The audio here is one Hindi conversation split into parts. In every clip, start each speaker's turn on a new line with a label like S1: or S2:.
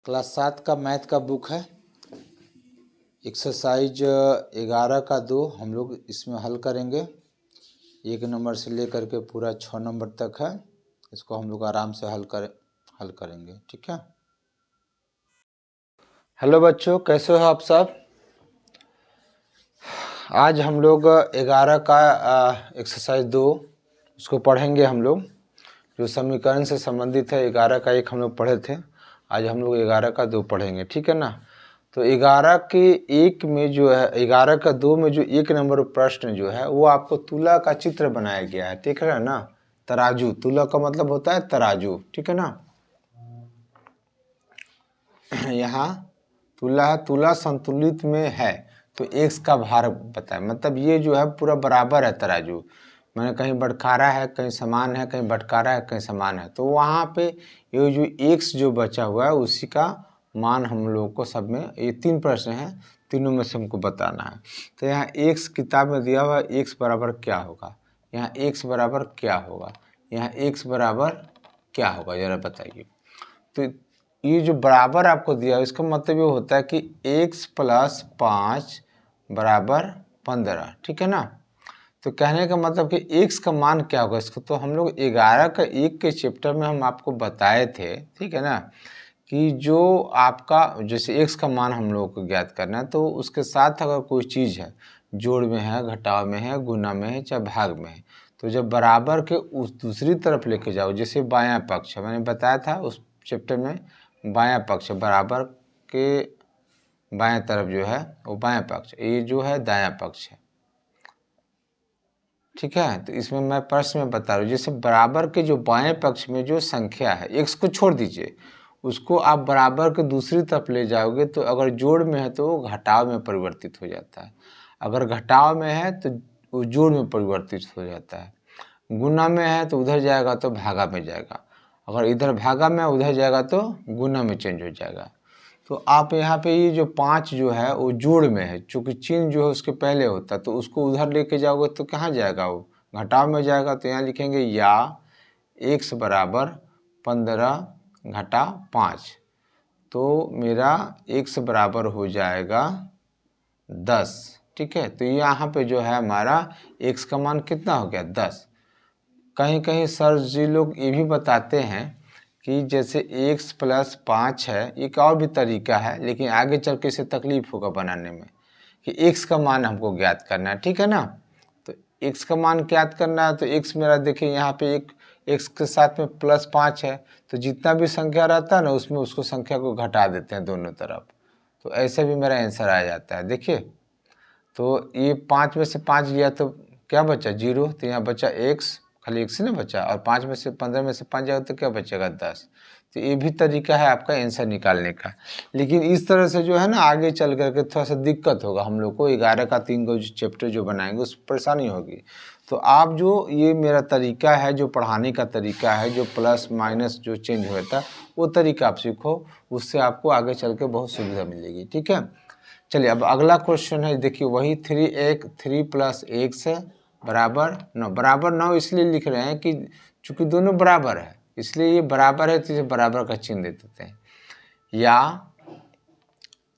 S1: क्लास 7 का मैथ का बुक है। एक्सरसाइज 11 का 2 हम लोग इसमें हल करेंगे। 1 नंबर से लेकर के पूरा 6 नंबर तक है। इसको हम लोग आराम से हल करेंगे, ठीक है। हेलो बच्चों, कैसे हो आप सब। आज हम लोग 11 का एक्सरसाइज 2 उसको पढ़ेंगे। हम लोग जो समीकरण से संबंधित है 11 का 1 हम लोग पढ़े थे। आज हम लोग 11 का 2 पढ़ेंगे, ठीक है ना। तो 11 के 1 में जो है 11 का 2 में जो 1 नंबर प्रश्न जो है वो आपको तुला का चित्र बनाया गया है, ठीक है ना। तराजू, तुला का मतलब होता है तराजू, ठीक है ना। यहाँ तुला है, तुला संतुलित में है तो x का भार बताए, मतलब ये जो है पूरा बराबर है तराजू। मैंने कहीं बटकारा है, कहीं समान है, कहीं बटकारा है, कहीं समान है। तो वहाँ पे ये जो x जो बचा हुआ है उसी का मान हम लोग को सब में, ये 3 प्रश्न हैं, तीनों में से हमको बताना है। तो यहाँ x किताब में दिया हुआ है, x बराबर क्या होगा, यहाँ x बराबर क्या होगा, यहाँ x बराबर क्या होगा, जरा बताइए। तो ये जो बराबर आपको दिया है इसका मतलब ये होता है कि x + 5 बराबर 15, ठीक है ना। तो कहने का मतलब कि x का मान क्या होगा, इसको तो हम लोग 11 का 1 के चैप्टर में हम आपको बताए थे, ठीक है ना, कि जो आपका जैसे x का मान हम लोगों को ज्ञात करना है तो उसके साथ अगर कोई चीज़ है, जोड़ में है, घटाव में है, गुना में है, चाहे भाग में है, तो जब बराबर के उस दूसरी तरफ लेके जाओ, जैसे बायां पक्ष मैंने बताया था उस चैप्टर में, बायां पक्ष बराबर के बाएं तरफ जो है वो बायां पक्ष, ये जो है दायां पक्ष है, ठीक है। तो इसमें मैं प्रश्न में बता रहा हूँ, जैसे बराबर के जो बाएं पक्ष में जो संख्या है, x को छोड़ दीजिए, उसको आप बराबर के दूसरी तरफ ले जाओगे तो अगर जोड़ में है तो वो घटाव में परिवर्तित हो जाता है, अगर घटाव में है तो वो जोड़ में परिवर्तित हो जाता है, गुना में है तो उधर जाएगा तो भागा में जाएगा, अगर इधर भागा में उधर जाएगा तो गुना में चेंज हो जाएगा। तो आप यहाँ पे ये जो 5 जो है वो जोड़ में है, चूँकि चिन्ह जो है उसके पहले होता है, तो उसको उधर लेके जाओगे तो कहाँ जाएगा, वो घटाव में जाएगा। तो यहाँ लिखेंगे या x बराबर 15 घटा 5, तो मेरा x बराबर हो जाएगा 10, ठीक है। तो यहाँ पे जो है हमारा x का मान कितना हो गया, 10। कहीं कहीं सर जी लोग ये भी बताते हैं कि जैसे x + 5 है, एक और भी तरीका है, लेकिन आगे चल के इसे तकलीफ होगा बनाने में, कि x का मान हमको ज्ञात करना है, ठीक है ना। तो x का मान ज्ञात करना है तो x मेरा देखिए यहाँ पे एक x के साथ में +5 है, तो जितना भी संख्या रहता है ना उसमें उसको संख्या को घटा देते हैं दोनों तरफ, तो ऐसे भी मेरा आंसर आ जाता है। देखिए तो ये 5 में से 5 गया तो क्या बचा, 0, तो यहाँ बचा x, खाली x ही ना बचा, और 5 में से 15 में से 5 जाएगा तो क्या बचेगा, 10। तो ये भी तरीका है आपका आंसर निकालने का, लेकिन इस तरह से जो है ना आगे चल करके थोड़ा सा दिक्कत होगा हम लोग को, 11 का 3 को जो चैप्टर जो बनाएंगे उस परेशानी होगी। तो आप जो ये मेरा तरीका है, जो पढ़ाने का तरीका है, जो प्लस माइनस जो चेंज होता है वो तरीका आप सीखो, उससे आपको आगे चल के बहुत सुविधा मिलेगी, ठीक है। चलिए अब अगला क्वेश्चन है, देखिए वही 3 + x है बराबर 9, बराबर 9 इसलिए लिख रहे हैं कि चूंकि दोनों बराबर है इसलिए ये बराबर है, तो इसे बराबर का चिन्ह दे देते हैं। या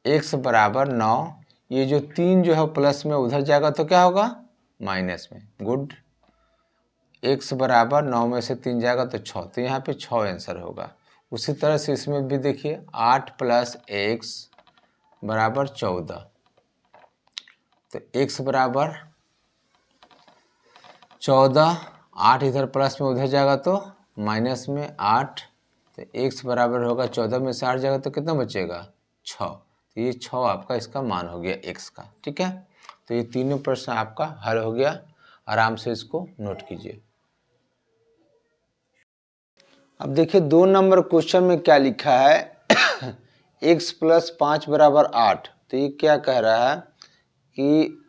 S1: x बराबर 9, ये जो 3 जो है प्लस में उधर जाएगा तो क्या होगा, माइनस में, गुड। x बराबर 9 में से 3 जाएगा तो 6, तो यहाँ पे 6 आंसर होगा। उसी तरह से इसमें भी देखिए 8 + x बराबर 14, तो x बराबर 14, 8 इधर प्लस में उधर जाएगा तो माइनस में 8, तो x बराबर होगा 14 में से 8 जाएगा तो कितना बचेगा, 6। तो ये 6 आपका इसका मान हो गया x का, ठीक है। तो ये तीनों प्रश्न आपका हल हो गया, आराम से इसको नोट कीजिए। अब देखिए 2 नंबर क्वेश्चन में क्या लिखा है x + 5 बराबर 8। तो ये क्या कह रहा है कि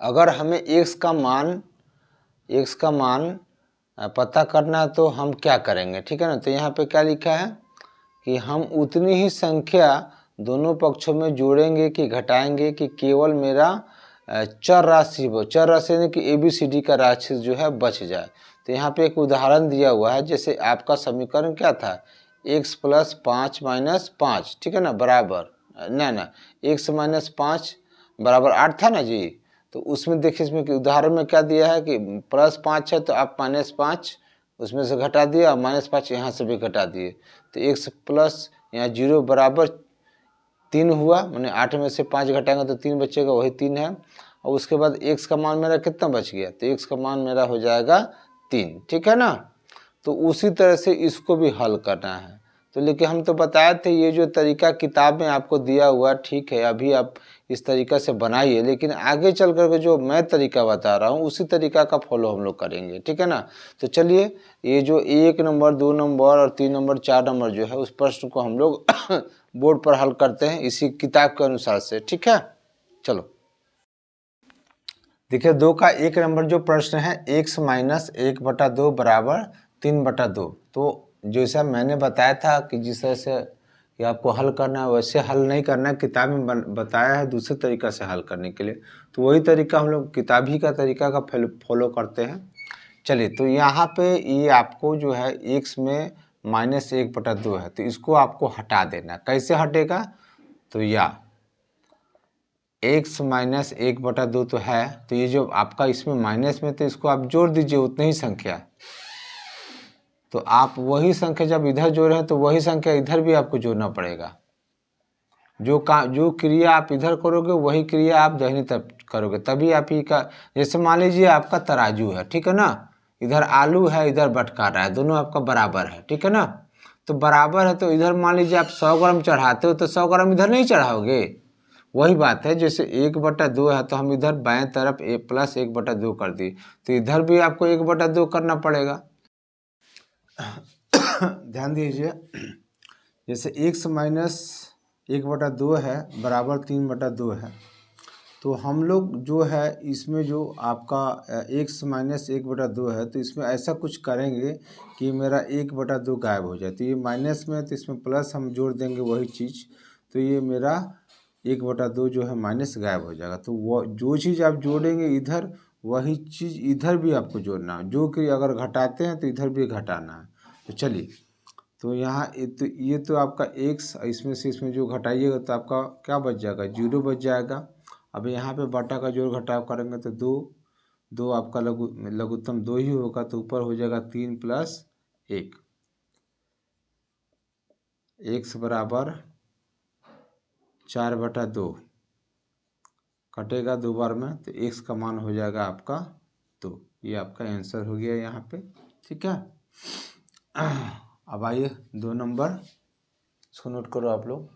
S1: अगर हमें x का मान पता करना है तो हम क्या करेंगे, ठीक है ना। तो यहाँ पे क्या लिखा है कि हम उतनी ही संख्या दोनों पक्षों में जोड़ेंगे कि घटाएंगे कि केवल मेरा चर राशि यानी कि ABCD का राशि जो है बच जाए। तो यहाँ पे एक उदाहरण दिया हुआ है, जैसे आपका समीकरण क्या था, x प्लस 5 माइनस 5, ठीक है ना, बराबर ना x माइनस 5 बराबर 8 था ना जी। तो उसमें देखिए, इसमें उदाहरण में क्या दिया है कि +5 है तो आप -5 उसमें से घटा दिए और -5 यहाँ से भी घटा दिए, तो x प्लस यहाँ 0 बराबर 3 हुआ, मैंने 8 में से 5 घटाएंगे तो 3 बचेगा, वही 3 है। और उसके बाद x का मान मेरा कितना बच गया, तो x का मान मेरा हो जाएगा 3, ठीक है ना। तो उसी तरह से इसको भी हल करना है। तो लेकिन हम तो बताए थे ये जो तरीका किताब में आपको दिया हुआ ठीक है, अभी आप इस तरीका से बनाइए, लेकिन आगे चल कर के जो मैं तरीका बता रहा हूँ उसी तरीका का फॉलो हम लोग करेंगे, ठीक है ना। तो चलिए, ये जो 1 नंबर 2 नंबर और 3 नंबर 4 नंबर जो है उस प्रश्न को हम लोग बोर्ड पर हल करते हैं इसी किताब के अनुसार से, ठीक है। चलो देखिए, 2 का 1 नंबर जो प्रश्न है, x माइनस 1/2 बराबर 3/2। तो जैसा मैंने बताया था कि जिस तरह से कि आपको हल करना है वैसे हल नहीं करना है, किताब में बताया है दूसरे तरीका से हल करने के लिए, तो वही तरीका हम लोग किताब ही का तरीका का फॉलो करते हैं। चलिए, तो यहाँ पे ये आपको जो है x में -1/2 है, तो इसको आपको हटा देना। कैसे हटेगा, तो या x माइनस 1/2 तो है, तो ये जो आपका इसमें माइनस में, तो इसको आप जोड़ दीजिए उतनी ही संख्या। तो आप वही संख्या जब इधर जोड़े हैं तो वही संख्या इधर भी आपको जोड़ना पड़ेगा। जो क्रिया आप इधर करोगे वही क्रिया आप दाहिनी तरफ करोगे, तभी आप ही का, जैसे मान लीजिए आपका तराजू है, ठीक है ना, इधर आलू है इधर बटकारा है, दोनों आपका बराबर है, ठीक है ना। तो बराबर है तो इधर मान लीजिए आप 100 ग्राम चढ़ाते हो तो 100 ग्राम इधर नहीं चढ़ाओगे। वही बात है, जैसे 1/2 है तो हम इधर बाएं तरफ प्लस 1/2 कर दिए, तो इधर भी आपको 1/2 करना पड़ेगा। ध्यान दीजिए, जैसे x माइनस 1/2 है बराबर 3/2 है, तो हम लोग जो है इसमें जो आपका x माइनस 1/2 है, तो इसमें ऐसा कुछ करेंगे कि मेरा 1/2 गायब हो जाए। तो ये माइनस में है तो इसमें प्लस हम जोड़ देंगे वही चीज़, तो ये मेरा 1/2 जो है माइनस गायब हो जाएगा। तो वो जो चीज़ आप जोड़ेंगे इधर वही चीज़ इधर भी आपको जोड़ना है, जो कि अगर घटाते हैं तो इधर भी घटाना है। तो चलिए, तो यहाँ ये तो आपका x, इसमें से इसमें जो घटाइएगा तो आपका क्या बच जाएगा, 0 बच जाएगा। अब यहाँ पे बटा का जोड़ घटाव करेंगे तो 2 आपका लघुत्तम 2 ही होगा, तो ऊपर हो जाएगा 3 + 1, x बराबर 4/2 कटेगा 2 बार में, तो x का मान हो जाएगा आपका 2। ये आपका आंसर हो गया यहाँ पे, ठीक है। अब आइए 2 नंबर, इसको नोट करो आप लोग।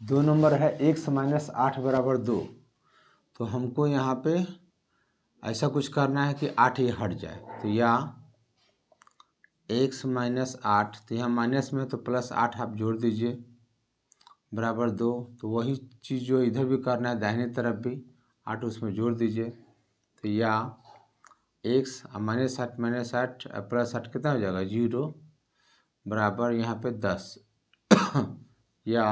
S1: 2 नंबर है x माइनस 8 बराबर 2। तो हमको यहाँ पे ऐसा कुछ करना है कि 8 ये हट जाए, तो या x माइनस 8, तो यहाँ माइनस में है तो +8 आप जोड़ दीजिए बराबर 2। तो वही चीज़ जो इधर भी करना है दाहिने तरफ भी 8 उसमें जोड़ दीजिए, तो या x -8 +8 कितना हो जाएगा 0 बराबर यहाँ पे 10 या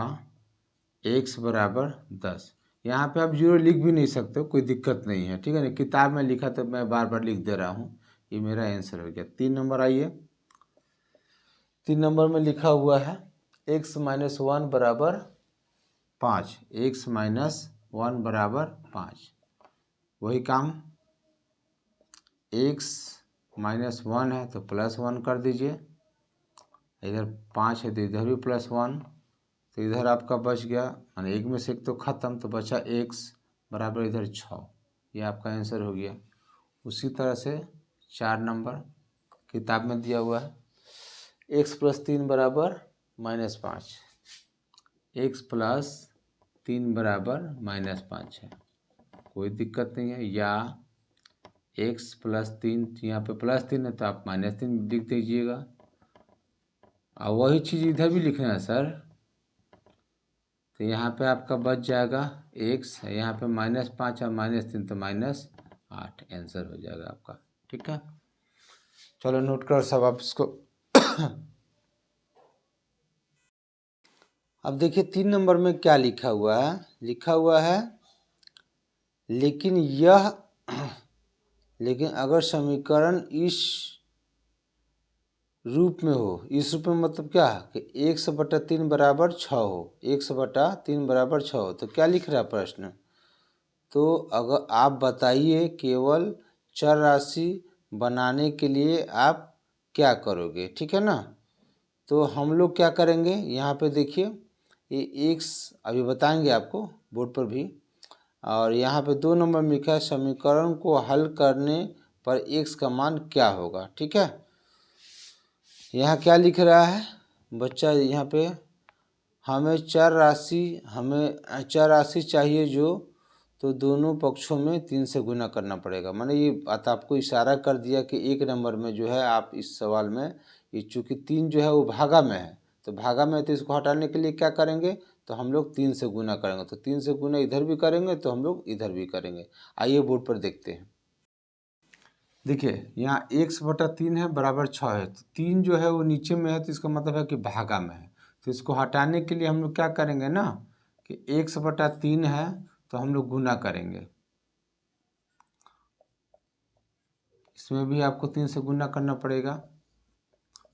S1: x बराबर 10। यहाँ पे आप 0 लिख भी नहीं सकते, कोई दिक्कत नहीं है, ठीक है ना। किताब में लिखा तो मैं बार बार लिख दे रहा हूँ, ये मेरा आंसर हो गया। 3 नंबर आइए, 3 नंबर में लिखा हुआ है x माइनस 1 बराबर 5, x माइनस 1 बराबर 5। वही काम, x माइनस 1 है तो +1 कर दीजिए, इधर 5 है तो इधर भी +1, तो इधर आपका बच गया, माने एक में से एक तो ख़त्म, तो बचा x बराबर इधर 6। ये आपका आंसर हो गया। उसी तरह से 4 नंबर किताब में दिया हुआ है, x + 3 बराबर -5, x + 3 बराबर -5 है, कोई दिक्कत नहीं है। या x + 3, यहाँ पे +3 है तो आप -3 लिख दीजिएगा, और वही चीज़ इधर भी लिखना है सर। तो यहाँ पे आपका बच जाएगा x, यहाँ पे -5 और -3 तो -8 आंसर हो जाएगा आपका, ठीक है। चलो नोट करो सब आप इसको। अब देखिए 3 नंबर में क्या लिखा हुआ है, लिखा हुआ है लेकिन अगर समीकरण इस रूप में हो। इस रूप में मतलब क्या है कि 100/3 बराबर 6 हो, 100/3 बराबर 6 हो। तो क्या लिख रहा है प्रश्न? तो अगर आप बताइए केवल चर राशि बनाने के लिए आप क्या करोगे, ठीक है ना। तो हम लोग क्या करेंगे, यहाँ पे देखिए ये एक्स अभी बताएंगे आपको बोर्ड पर भी। और यहाँ पे 2 नंबर में लिखा है समीकरण को हल करने पर एक्स का मान क्या होगा, ठीक है। यहाँ क्या लिख रहा है बच्चा, यहाँ पे हमें चर राशि चाहिए जो, तो दोनों पक्षों में 3 से गुना करना पड़ेगा। मैंने ये बात आपको इशारा कर दिया कि 1 नंबर में जो है आप इस सवाल में, ये चूँकि 3 जो है वो भागा में है, तो भागा में है तो इसको हटाने के लिए क्या करेंगे, तो हम लोग 3 से गुना करेंगे। तो 3 से गुना इधर भी करेंगे तो हम लोग इधर भी करेंगे। आइए बोर्ड पर देखते हैं। देखिए यहाँ 1/3 है बराबर 6 है, तो 3 जो है वो नीचे में है, तो इसका मतलब है कि भागा में है। तो इसको हटाने के लिए हम लोग क्या करेंगे ना कि 1/3 है तो हम लोग गुना करेंगे। इसमें भी आपको 3 से गुना करना पड़ेगा।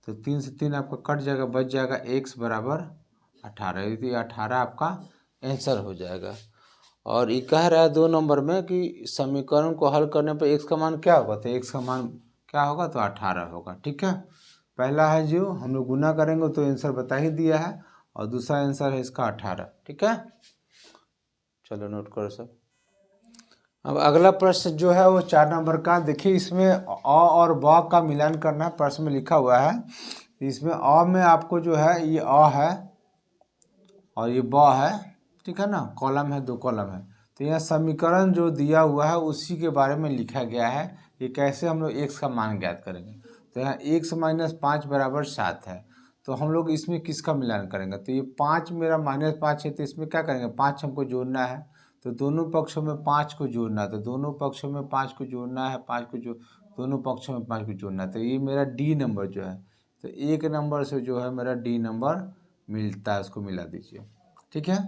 S1: तो 3 से 3 आपका कट जाएगा, बच जाएगा x बराबर 18। तो 18 आपका आंसर हो जाएगा। और ये कह रहा है 2 नंबर में कि समीकरण को हल करने पर x का मान क्या होगा, तो x का मान क्या होगा, तो 18 होगा, ठीक है। पहला है जो हम लोग गुना करेंगे तो आंसर बता ही दिया है, और दूसरा आंसर है इसका 18, ठीक है। चलो नोट करो सब। अब अगला प्रश्न जो है वो 4 नंबर का। देखिए इसमें अ और ब का मिलान करना है, प्रश्न में लिखा हुआ है। इसमें अ में आपको जो है ये अ है और ये ब है, ठीक है ना, कॉलम है, 2 कॉलम है। तो यह समीकरण जो दिया हुआ है उसी के बारे में लिखा गया है। ये कैसे हम लोग x का मान ज्ञात करेंगे। तो यहाँ x - 5 बराबर 7 है। तो हम लोग इसमें किसका मिलान करेंगे, तो ये 5 मेरा -5 है, तो इसमें क्या करेंगे, 5 हमको जोड़ना है। तो दोनों पक्षों में 5 को जोड़ना है, तो दोनों पक्षों में 5 को जोड़ना है, 5 को दोनों पक्षों में 5 को जोड़ना है। तो ये मेरा डी नंबर जो है, तो 1 नंबर से जो है मेरा डी नंबर मिलता है, उसको मिला दीजिए, ठीक है।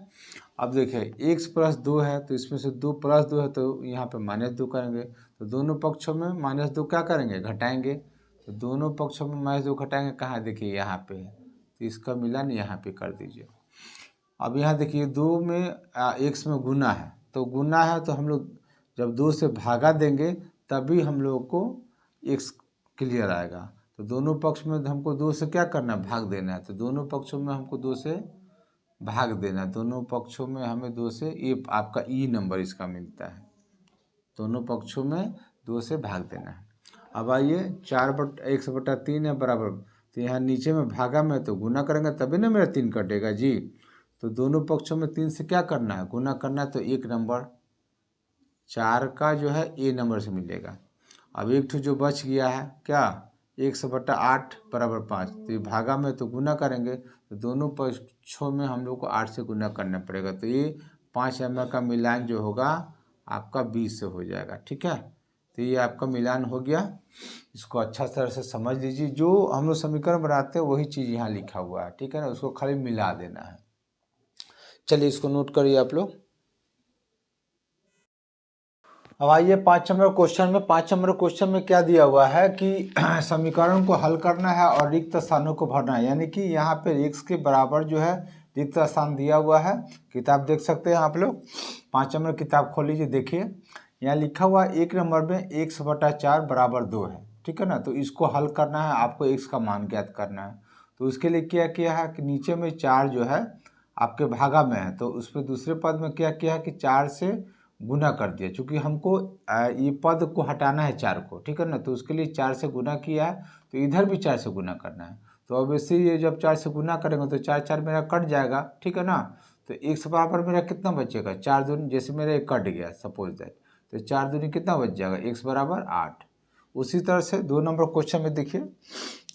S1: अब देखिए x + 2 है, तो इसमें से 2 + 2 है, तो यहाँ पे -2 करेंगे। तो दोनों पक्षों में -2 क्या करेंगे, घटाएंगे। तो दोनों पक्षों में -2 घटाएंगे, कहाँ देखिए यहाँ पे है, तो इसका मिलान यहाँ पे कर दीजिए। अब यहाँ देखिए 2 में x में गुना है, तो गुना है तो हम लोग जब 2 से भागा देंगे तभी हम लोग को x क्लियर आएगा। तो दोनों पक्ष में हमको 2 से क्या करना है, भाग देना है। तो दोनों पक्षों में हमको 2 से भाग देना है, दोनों पक्षों में हमें 2 से, ये आपका ई नंबर इसका मिलता है। दोनों पक्षों में 2 से भाग देना है। अब आइए 1/3 है बराबर, तो यहाँ नीचे में भागा में तो गुना करेंगे तभी ना मेरा 3 कटेगा जी। तो दोनों पक्षों में 3 से क्या करना है, गुना करना है। तो 1 नंबर 4 का जो है ए नंबर से मिलेगा। अब एक ठो जो बच गया है क्या, 100/8 बराबर 5, तो ये भागा में तो गुना करेंगे, तो दोनों पक्षों में हम लोग को 8 से गुना करना पड़ेगा। तो ये 5 नंबर का मिलान जो होगा आपका 20 से हो जाएगा, ठीक है। तो ये आपका मिलान हो गया। इसको अच्छा तरह से समझ लीजिए, जो हम लोग समीकरण बनाते हैं वही चीज़ यहाँ लिखा हुआ है, ठीक है ना, उसको खाली मिला देना है। चलिए इसको नोट करिए आप लोग। अब आइए 5 नंबर क्वेश्चन में। 5 नंबर क्वेश्चन में क्या दिया हुआ है कि समीकरण को हल करना है और रिक्त स्थानों को भरना है, यानी कि यहाँ पे x के बराबर जो है रिक्त स्थान दिया हुआ है। किताब देख सकते हैं आप लोग, 5 नंबर किताब खोल लीजिए। देखिए यहाँ लिखा हुआ 1 नंबर में 1/4 बराबर 2 है, ठीक है ना। तो इसको हल करना है, आपको x का मान ज्ञात करना है। तो उसके लिए क्या किया है कि नीचे में 4 जो है आपके भागा में है, तो उस पर दूसरे पद में क्या किया है कि 4 से गुना कर दिया, क्योंकि हमको ये पद को हटाना है 4 को, ठीक है ना। तो उसके लिए 4 से गुना किया है, तो इधर भी 4 से गुना करना है। तो अब इसी ये जब 4 से गुना करेंगे तो 4 4 मेरा कट जाएगा, ठीक है ना। तो x बराबर मेरा कितना बचेगा, 4 दूनी, जैसे मेरा एक कट गया सपोज दैट, तो 4 दूनी कितना बच जाएगा, x बराबर 8। उसी तरह से 2 नंबर क्वेश्चन में देखिए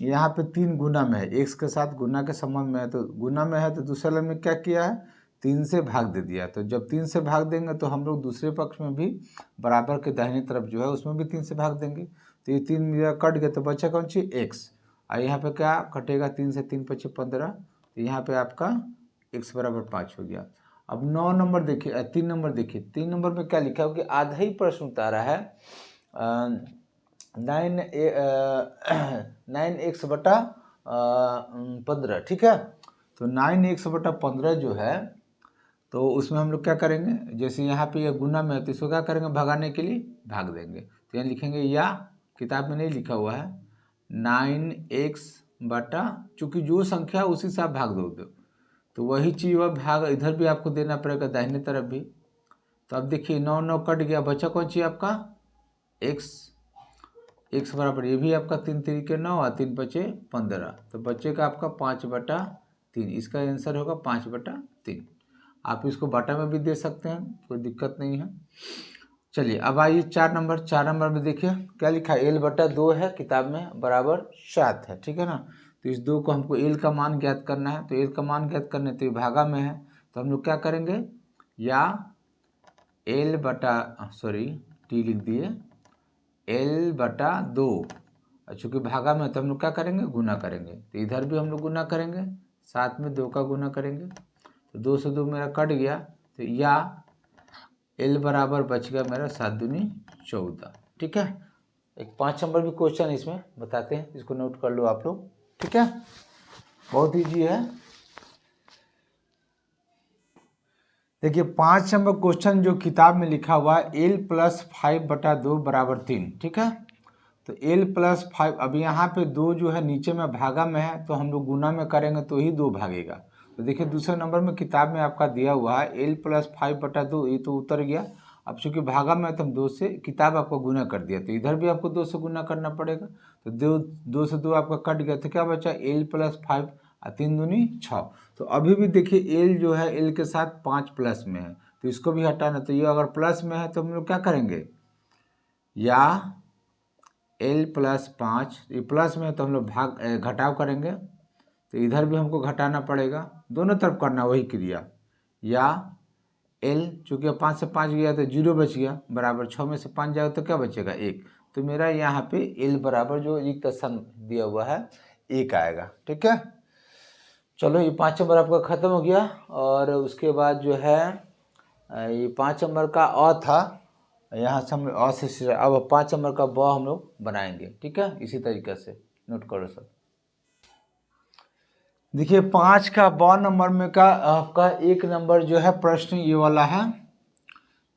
S1: यहाँ पे 3 गुना में है, x के साथ गुना के संबंध में है, तो गुना में है तो दूसरे लाइन में क्या किया है, 3 से भाग दे दिया। तो जब 3 से भाग देंगे तो हम लोग दूसरे पक्ष में भी बराबर के दाहिनी तरफ जो है उसमें भी 3 से भाग देंगे। तो ये 3 मेरा कट गया, तो बचा कौन सी, x। और यहाँ पे क्या कटेगा, 3 से 3 × 15, तो यहाँ पे आपका x बराबर 5 हो गया। अब 9 नंबर देखिए, 3 नंबर देखिए। 3 नंबर में क्या लिखा है कि आधा ही प्रश्न उतारा है। 9x/15, ठीक है। तो 9x/15 जो है, तो उसमें हम लोग क्या करेंगे, जैसे यहाँ पे ये गुना में है तो इसको क्या करेंगे, भगाने के लिए भाग देंगे। तो यहाँ लिखेंगे, या किताब में नहीं लिखा हुआ है 9x/, चूँकि जो संख्या उसी से आप भाग दोगे, तो वही चीज़ वह भाग इधर भी आपको देना पड़ेगा, दाहिने तरफ भी। तो अब देखिए 9 9 कट गया, बचा कौन सी आपका x, x बराबर ये भी आपका 3 3 के 9 और 3 बचे 15, तो बचेगा आपका 5/3। इसका आंसर होगा 5/3। आप इसको बटा में भी दे सकते हैं, कोई दिक्कत नहीं है। चलिए अब आइए 4 नंबर में देखिए क्या लिखा है, l/2 है किताब में, बराबर 7 है, ठीक है ना। तो इस 2 को हमको l का मान ज्ञात करना है, तो l का मान ज्ञात करने तो ये भागा में है, तो हम लोग क्या करेंगे, या t लिख दिए, l/2, चूँकि भागा में तो हम लोग क्या करेंगे, गुना करेंगे। तो इधर भी हम लोग गुना करेंगे, साथ में 2 का गुना करेंगे, तो 2 से 2 मेरा कट गया, तो या l बराबर बच गया मेरा 7 दूनी 14, ठीक है। एक 5 नंबर भी क्वेश्चन इसमें बताते हैं, इसको नोट कर लो आप लोग, ठीक है, बहुत ईजी है। देखिए 5 नंबर क्वेश्चन जो किताब में लिखा हुआ है, l+5/2 बराबर 3, ठीक है। तो l+5, अब यहाँ पे 2 जो है नीचे में भागा में है, तो हम लोग गुना में करेंगे तो ही 2 भागेगा। तो देखिए दूसरे नंबर में किताब में आपका दिया हुआ है l+5/2, ये तो उतर गया। अब चूँकि भागा में है तो हम 2 से, किताब आपको गुना कर दिया, तो इधर भी आपको 2 से गुना करना पड़ेगा। तो 2 से 2 आपका कट गया, तो क्या बचा, l+5 और 3 दूनी 6। तो अभी भी देखिए l जो है l के साथ 5 प्लस में है, तो इसको भी हटाना। तो ये अगर प्लस में है तो हम लोग क्या करेंगे, या l+5, ये प्लस में है तो हम लोग घटाव करेंगे, तो इधर भी हमको घटाना पड़ेगा, दोनों तरफ करना वही क्रिया। या l, चूँकि 5 से 5 गया तो 0 बच गया, बराबर 6 में से 5 जाएगा तो क्या बचेगा, 1। तो मेरा यहाँ पे l बराबर जो रिक्त स्थान दिया हुआ है 1 आएगा, ठीक है। चलो ये 5 नंबर आपका ख़त्म हो गया, और उसके बाद जो है ये 5 नंबर का अ था, यहाँ से हम अ से अब 5 नंबर का ब हम लोग बनाएंगे, ठीक है। इसी तरीके से नोट करो सब। देखिए 5 का ब नंबर में का आपका 1 नंबर जो है प्रश्न ये वाला है,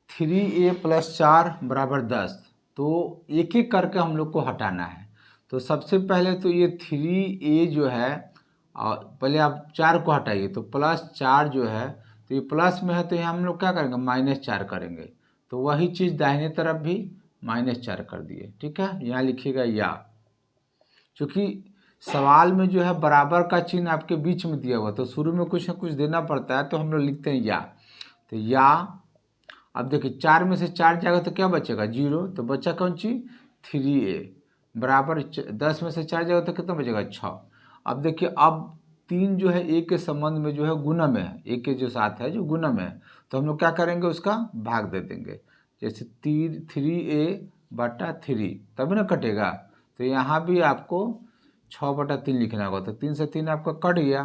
S1: 3a + 4 बराबर 10। तो एक एक करके हम लोग को हटाना है। तो सबसे पहले तो ये 3a जो है, और पहले आप 4 को हटाइए, तो +4 जो है, तो ये प्लस में है तो यहाँ हम लोग क्या करेंगे, -4 करेंगे। तो वही चीज़ दाहिने तरफ भी -4 कर दिए, ठीक है। यहाँ लिखिएगा या, चूँकि सवाल में जो है बराबर का चिन्ह आपके बीच में दिया हुआ, तो शुरू में कुछ ना कुछ देना पड़ता है, तो हम लोग लिखते हैं या। तो या, अब देखिए 4 में से 4 जाएगा तो क्या बचेगा, 0, तो बचा कौन चीज, 3a बराबर 10 में से 4 जाएगा तो कितना बचेगा, 6। अब देखिए अब 3 जो है a के संबंध में जो है गुना में है, a के जो साथ है जो गुना में है, तो हम लोग क्या करेंगे, उसका भाग दे देंगे। जैसे 3a/3 तभी ना कटेगा, तो यहाँ भी आपको 6/3 लिखना होगा। तो 3 से 3 आपका कट गया,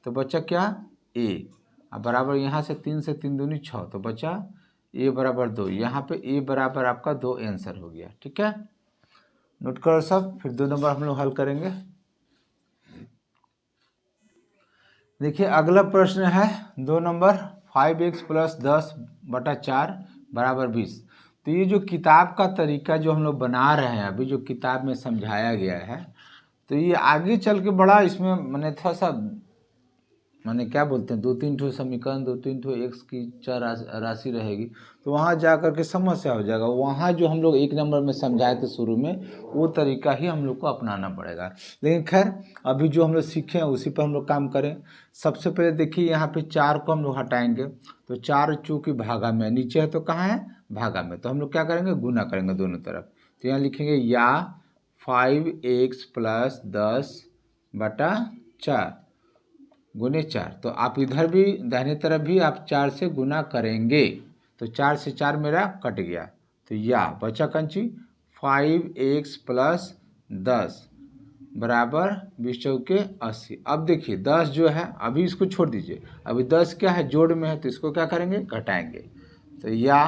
S1: तो बचा क्या, a, अब बराबर यहाँ से 3 से 3 दूनी 6, तो बचा a बराबर 2। यहाँ पे a बराबर आपका 2 आंसर हो गया, ठीक है। नोट करो सब, फिर 2 नंबर हम लोग हल करेंगे। देखिए अगला प्रश्न है 2 नंबर, 5x + 10/4 बराबर 20। तो ये जो किताब का तरीका जो हम लोग बना रहे हैं अभी, जो किताब में समझाया गया है, तो ये आगे चल के बड़ा इसमें मैंने थोड़ा सा मैंने क्या बोलते हैं, 2-3 ठो समीकरण, 2-3 ठो x की चर राशि रहेगी, तो वहाँ जा कर के समस्या हो जाएगा। वहाँ जो हम लोग 1 नंबर में समझाए थे शुरू में, वो तरीका ही हम लोग को अपनाना पड़ेगा। लेकिन खैर अभी जो हम लोग सीखे हैं उसी पर हम लोग काम करें। सबसे पहले देखिए यहाँ पे 4 को हम लोग हटाएंगे, तो 4 चूँकि भागा में नीचे है तो कहाँ है, भागा में, तो हम लोग क्या करेंगे, गुना करेंगे दोनों तरफ। तो यहाँ लिखेंगे या 5x + 10/4 गुने 4। तो आप इधर भी दाहिने तरफ भी आप 4 से गुना करेंगे, तो 4 से 4 मेरा कट गया, तो या बचा कंची 5x + 10 बराबर 20 चौके 80। अब देखिए 10 जो है, अभी इसको छोड़ दीजिए, अभी 10 क्या है, जोड़ में है, तो इसको क्या करेंगे, घटाएंगे। तो या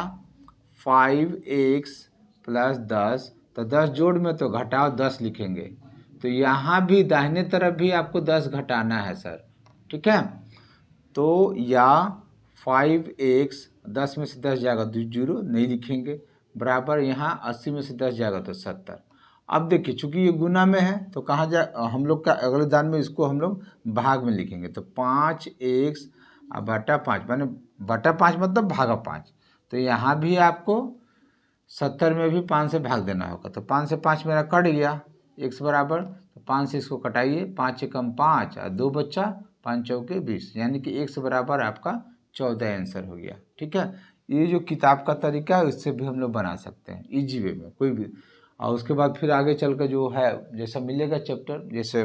S1: 5x + 10, तो 10 जोड़ में तो घटाओ 10 लिखेंगे। तो यहाँ भी दाहिने तरफ भी आपको 10 घटाना है सर, ठीक है। तो या 5x 10 में से 10 जाएगा तो 0 नहीं लिखेंगे, बराबर यहाँ 80 में से 10 जाएगा तो 70। अब देखिए चूंकि ये गुना में है तो कहाँ जा हम लोग का अगले दान में इसको हम लोग भाग में लिखेंगे। तो 5x बटा 5 माने बटा 5 मतलब भागा 5। तो यहाँ भी आपको 70 में भी 5 से भाग देना होगा। तो 5 से 5 मेरा कट गया, x बराबर, तो 5 से इसको कटाइए, 5 एकम 5 और 2 बच्चा, 5 चौके 20, यानी कि x बराबर आपका 14 आंसर हो गया, ठीक है। ये जो किताब का तरीका है इससे भी हम लोग बना सकते हैं इजी वे में कोई भी। और उसके बाद फिर आगे चल कर जो है जैसा मिलेगा चैप्टर, जैसे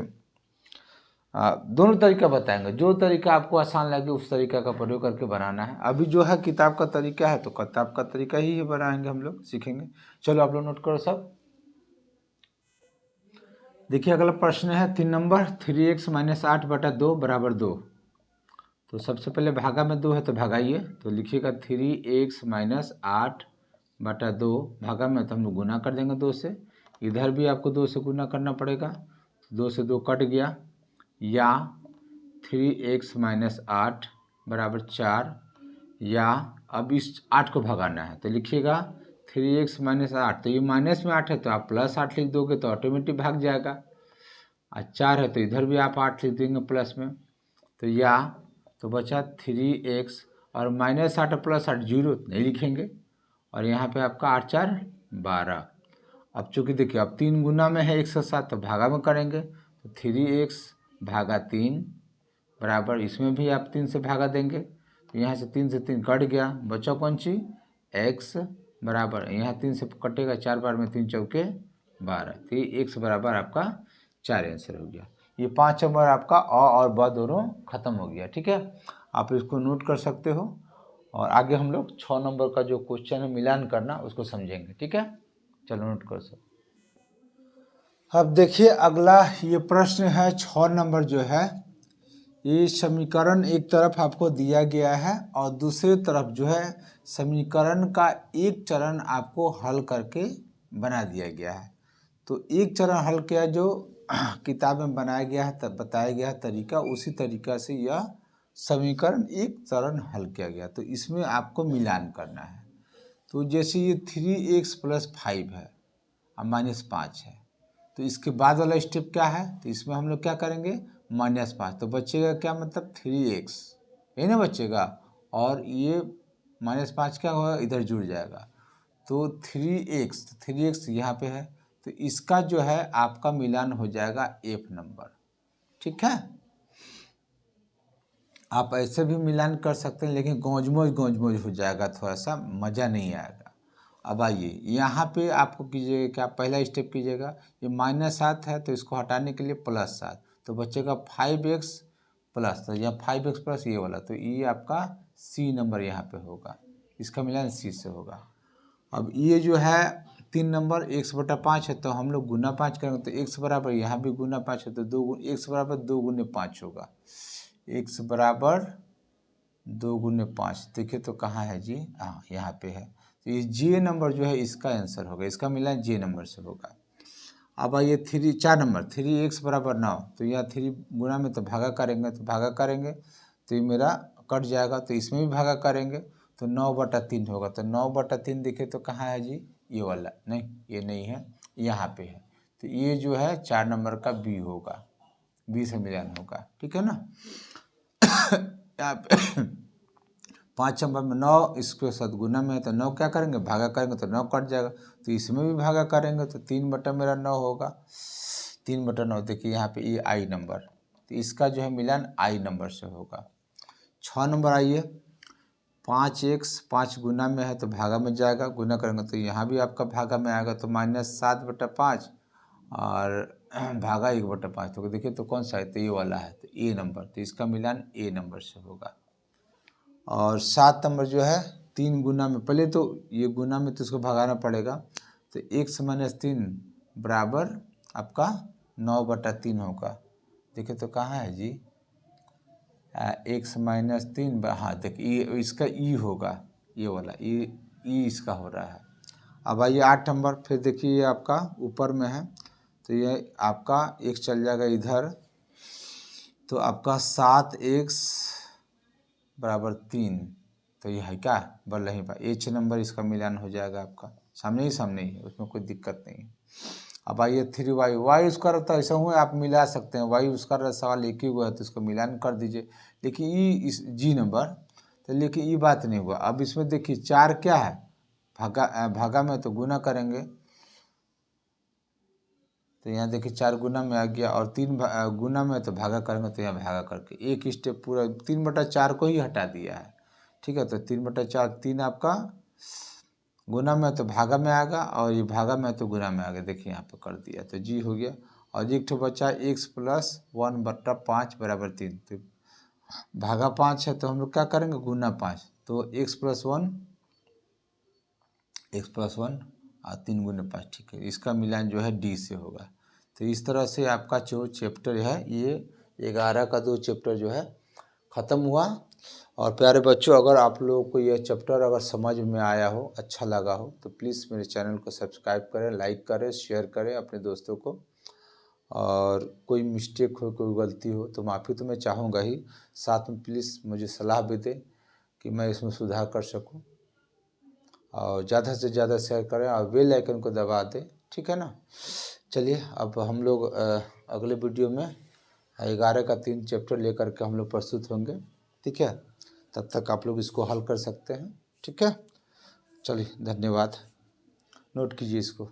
S1: दोनों तरीका बताएंगे, जो तरीका आपको आसान लगे उस तरीका का प्रयोग करके बनाना है। अभी जो है किताब का तरीका है तो किताब का तरीका ही बनाएंगे, हम लोग सीखेंगे। चलो आप लोग नोट करो सब। देखिए अगला प्रश्न है 3 नंबर, 3x - 8 बटा 2 बराबर 2। तो सबसे पहले भागा में 2 है तो भागाइए, तो लिखिएगा 3x - 8 बटा 2, भागा में तो हम लोग गुना कर देंगे 2 से, इधर भी आपको 2 से गुना करना पड़ेगा, तो 2 से 2 कट गया, या 3x - 8 बराबर 4, या अब इस 8 को भगाना है तो लिखिएगा 3x - 8, तो ये माइनस में 8 है तो आप प्लस 8 लिख दोगे तो ऑटोमेटिक भाग जाएगा, और 4 है तो इधर भी आप 8 लिख देंगे प्लस में, तो या तो बचा 3x और -8 प्लस 8 0 नहीं लिखेंगे, और यहाँ पे आपका 8 4 12। अब चूँकि देखिए अब 3 गुना में है 1 के साथ तो भागा में करेंगे, तो 3x भागा 3 बराबर, इसमें भी आप 3 से भागा देंगे, तो यहाँ से 3 से 3 कट गया, बचा कौन सी x बराबर, यहाँ 3 से कटेगा, 4 बार में 3 चौके 12, तो ये x बराबर आपका 4 आंसर हो गया। ये 5 नंबर आपका और ब दोनों खत्म हो गया, ठीक है। आप इसको नोट कर सकते हो, और आगे हम लोग 6 नंबर का जो क्वेश्चन है मिलान करना उसको समझेंगे, ठीक है। चलो नोट कर सकते। अब देखिए अगला ये प्रश्न है 6 नंबर जो है, ये समीकरण एक तरफ आपको दिया गया है और दूसरी तरफ जो है समीकरण का एक चरण आपको हल करके बना दिया गया है। तो एक चरण हल किया जो किताब में बनाया गया है, तब बताया गया है तरीका, उसी तरीका से यह समीकरण एक चरण हल किया गया। तो इसमें आपको मिलान करना है। तो जैसे ये 3x + 5 है और -5 है, तो इसके बाद वाला स्टेप क्या है, तो इसमें हम लोग क्या करेंगे -5, तो बचेगा क्या, मतलब 3x, यही ना बचेगा, और ये -5 क्या होगा इधर जुड़ जाएगा, तो 3x यहाँ पे है, तो इसका जो है आपका मिलान हो जाएगा f नंबर, ठीक है। आप ऐसे भी मिलान कर सकते हैं, लेकिन गौजमोज हो जाएगा, थोड़ा सा मज़ा नहीं आएगा। अब आइए यहाँ पे आपको कीजिएगा क्या, पहला स्टेप कीजिएगा, ये -7 है तो इसको हटाने के लिए +7, तो बचेगा 5x प्लस, तो यहाँ 5x प्लस ये वाला, तो ये आपका C नंबर यहाँ पे होगा, इसका मिलान C से होगा। अब ये जो है 3 नंबर x बटा 5 है, तो हम लोग गुना 5 करेंगे, तो x बराबर यहाँ भी गुना 5 है, तो x बराबर 2 गुने 5 होगा, x बराबर 2 गुने 5, देखिए तो कहाँ है जी, हाँ यहाँ पे है, तो ये J नंबर जो है इसका आंसर होगा, इसका मिलान J नंबर से होगा। अब आइए 4 नंबर, 3x बराबर 9, तो यहाँ 3 गुना में तो भागा करेंगे, तो भागा करेंगे तो ये मेरा कट जाएगा, तो इसमें भी भागा करेंगे तो 9/3 होगा, तो 9/3 देखिए तो कहाँ है जी, ये वाला, नहीं ये नहीं है, यहाँ पे है, तो ये जो है 4 नंबर का B होगा, B से मिलान होगा, ठीक है ना। यहाँ पे 5 नंबर में 9 इसके साथ गुना में है, तो 9 क्या करेंगे भागा करेंगे तो 9 कट जाएगा, तो इसमें भी भागा करेंगे तो 3/9 होगा, 3/9, देखिए यहाँ पे ये I नंबर, तो इसका जो है मिलान I नंबर से होगा। 6 नंबर आइए, 5x 5 गुना में है तो भागा में जाएगा, गुना करेंगे तो यहाँ भी आपका भागा में आएगा, तो -7/5 और भागा 1/5, तो देखिए तो कौन सा है, तो ये वाला है, तो A नंबर, तो इसका मिलान A नंबर से होगा। और 7 नंबर जो है 3 गुना में, पहले तो ये गुना में तो इसको भगाना पड़ेगा, तो x - 3 बराबर आपका 9/3 होगा, देखिए तो कहाँ है जी, x - 3, हाँ देखिए ये इसका ई होगा, ये वाला ई इसका हो रहा है, अब आइए 8 नंबर, फिर देखिए ये आपका ऊपर में है, तो ये आपका x चल जाएगा इधर, तो आपका 7x बराबर 3, तो ये है क्या, बल नहीं पा, H नंबर इसका मिलान हो जाएगा आपका, सामने ही है, उसमें कोई दिक्कत नहीं है। अब आइए 3y, वाई स्क्वायर तो ऐसा हुआ आप मिला सकते हैं, वाई स्क्वायर सवाल एक ही हुआ है तो इसको मिलान कर दीजिए। लेकिन ई इस जी नंबर, तो लेकिन ये बात नहीं हुआ। अब इसमें देखिए 4 क्या है, भागा में तो गुना करेंगे, तो यहाँ देखिए 4 गुना में आ गया, और 3 गुना में तो भागा करेंगे, तो यहाँ भागा करके एक स्टेप पूरा 3/4 को ही हटा दिया है। ठीक है, तो 3/4, 3 आपका गुना में तो भागा में आएगा, और ये भागा में तो गुना में आ गया, देखिए यहाँ पे कर दिया, तो जी हो गया। और एक ठो बचा x + 1/5 बराबर 3, तो भागा 5 है तो हम लोग क्या करेंगे, गुना 5, तो x + 1 और 3 गुना 5, ठीक है, इसका मिलान जो है डी से होगा। तो इस तरह से आपका जो चैप्टर है ये 11 का 2 चैप्टर जो है ख़त्म हुआ। और प्यारे बच्चों, अगर आप लोगों को यह चैप्टर अगर समझ में आया हो, अच्छा लगा हो, तो प्लीज़ मेरे चैनल को सब्सक्राइब करें, लाइक करें, शेयर करें अपने दोस्तों को। और कोई मिस्टेक हो, कोई गलती हो तो माफ़ी तो मैं चाहूँगा ही, साथ में प्लीज़ मुझे सलाह भी दें कि मैं इसमें सुधार कर सकूँ। और ज़्यादा से ज़्यादा शेयर करें और बेल आइकन को दबा दें, ठीक है ना। चलिए अब हम लोग अगले वीडियो में 11 का 3 चैप्टर लेकर के हम लोग प्रस्तुत होंगे, ठीक है। तब तक आप लोग इसको हल कर सकते हैं, ठीक है। चलिए धन्यवाद, नोट कीजिए इसको।